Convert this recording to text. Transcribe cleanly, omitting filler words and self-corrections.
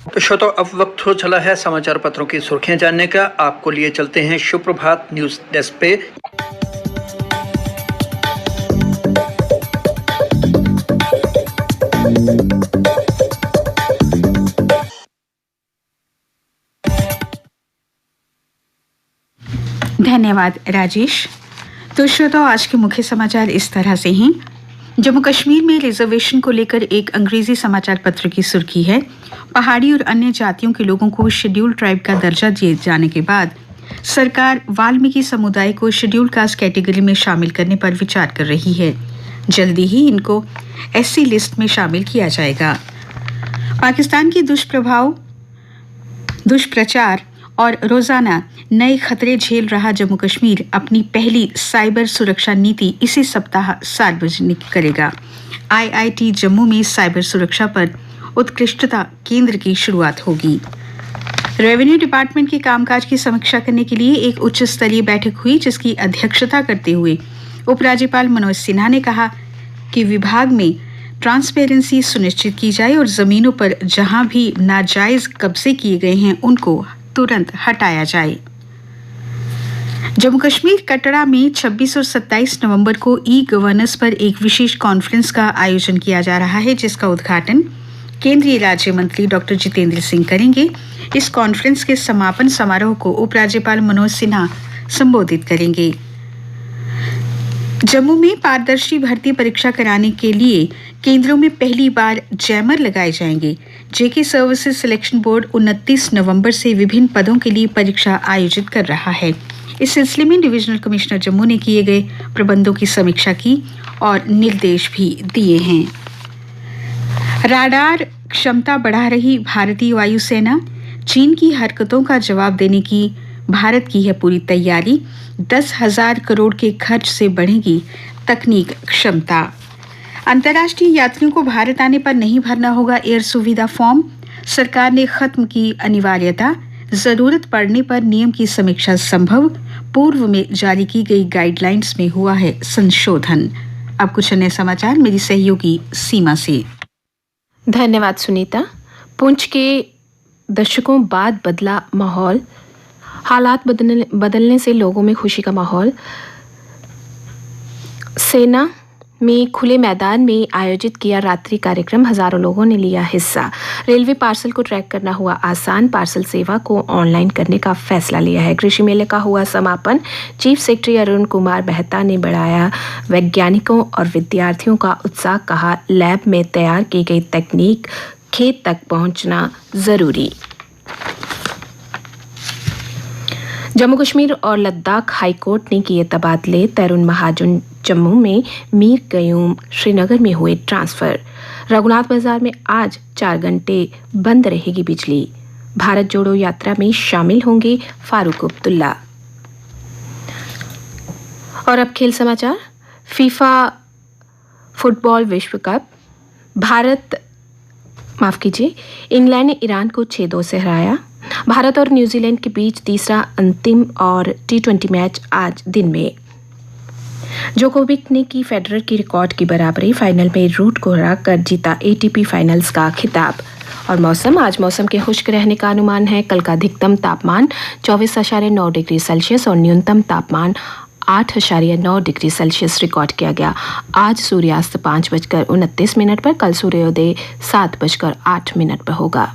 तो श्रोताओ, अब वक्त हो चला है समाचार पत्रों की सुर्खियां जानने का। आपको लिए चलते हैं सुप्रभात न्यूज डेस्क पे। धन्यवाद राजेश। तो श्रोताओ, आज के मुख्य समाचार इस तरह से हैं। जम्मू कश्मीर में रिजर्वेशन को लेकर एक अंग्रेजी समाचार पत्र की सुर्खी है, पहाड़ी और अन्य जातियों के लोगों को शेड्यूल ट्राइब का दर्जा दिए जाने के बाद सरकार वाल्मीकि समुदाय को शेड्यूल कास्ट कैटेगरी में शामिल करने पर विचार कर रही है। जल्दी ही इनको एससी लिस्ट में शामिल किया जाएगा। पाकिस्तान की दुष्प्रचार और रोजाना नए खतरे झेल रहा जम्मू कश्मीर अपनी पहली साइबर सुरक्षा नीति इसी सप्ताह सार्वजनिक करेगा। आईआईटी जम्मू में साइबर सुरक्षा पर उत्कृष्टता केंद्र की शुरुआत होगी। रेवेन्यू डिपार्टमेंट के कामकाज की समीक्षा करने के लिए एक उच्च स्तरीय बैठक हुई, जिसकी अध्यक्षता करते हुए उपराज्यपाल मनोज सिन्हा ने कहा कि विभाग में ट्रांसपेरेंसी सुनिश्चित की जाए और जमीनों पर जहां भी नाजायज कब्जे किए गए हैं उनको तुरंत हटाया जाए। जम्मू कश्मीर कटरा में 26 और 27 नवंबर को ई गवर्नेंस पर एक विशेष कॉन्फ्रेंस का आयोजन किया जा रहा है, जिसका उद्घाटन केंद्रीय राज्य मंत्री डॉक्टर जितेंद्र सिंह करेंगे। इस कॉन्फ्रेंस के समापन समारोह को उपराज्यपाल मनोज सिन्हा संबोधित करेंगे। जम्मू में पारदर्शी भर्ती परीक्षा कराने के लिए केंद्रों में पहली बार जैमर लगाए जाएंगे। जेके सर्विसेज सिलेक्शन बोर्ड 29 नवंबर से विभिन्न पदों के लिए परीक्षा आयोजित कर रहा है। इस सिलसिले में डिविजनल कमिश्नर जम्मू ने किए गए प्रबंधों की समीक्षा की और निर्देश भी दिए हैं। राडार क्षमता बढ़ा रही भारतीय वायुसेना, चीन की हरकतों का जवाब देने की भारत की है पूरी तैयारी। 10,000 करोड़ के खर्च से बढ़ेगी तकनीक क्षमता। अंतर्राष्ट्रीय यात्रियों को भारत आने पर नहीं भरना होगा एयर सुविधा फॉर्म। सरकार ने खत्म की अनिवार्यता। जरूरत पड़ने पर नियम की समीक्षा संभव। पूर्व में जारी की गई गाइडलाइंस में हुआ है संशोधन। अब कुछ अन्य समाचार मेरी सहयोगी सीमा से। धन्यवाद सुनीता। पुंछ के दशकों बाद बदला माहौल, हालात बदलने से लोगों में खुशी का माहौल। सेना में खुले मैदान में आयोजित किया रात्रि कार्यक्रम, हजारों लोगों ने लिया हिस्सा। रेलवे पार्सल को ट्रैक करना हुआ आसान, पार्सल सेवा को ऑनलाइन करने का फैसला लिया है। कृषि मेले का हुआ समापन। चीफ सेक्रेटरी अरुण कुमार मेहता ने बढ़ाया वैज्ञानिकों और विद्यार्थियों का उत्साह, कहा लैब में तैयार की गई तकनीक खेत तक पहुंचना जरूरी। जम्मू कश्मीर और लद्दाख हाईकोर्ट ने किए तबादले। तरुण महाजन जम्मू में, मीर कयूम श्रीनगर में हुए ट्रांसफर। रघुनाथ बाजार में आज 4 घंटे बंद रहेगी बिजली। भारत जोड़ो यात्रा में शामिल होंगे फारूक अब्दुल्ला। और अब खेल समाचार। फीफा फुटबॉल विश्व कप। इंग्लैंड ने ईरान को 6-2 से हराया। भारत और न्यूजीलैंड के बीच तीसरा अंतिम और T20 मैच आज दिन में। जोकोविक ने की फेडरर की रिकॉर्ड की बराबरी। फाइनल में रूट को हराकर जीता ATP फाइनल्स का खिताब। और मौसम, आज मौसम के खुश्क रहने का अनुमान है। कल का अधिकतम तापमान 24.9 डिग्री सेल्सियस और न्यूनतम तापमान 8.9 डिग्री सेल्सियस रिकॉर्ड किया गया। आज सूर्यास्त 5:29 पर, कल सूर्योदय 7:08 पर होगा।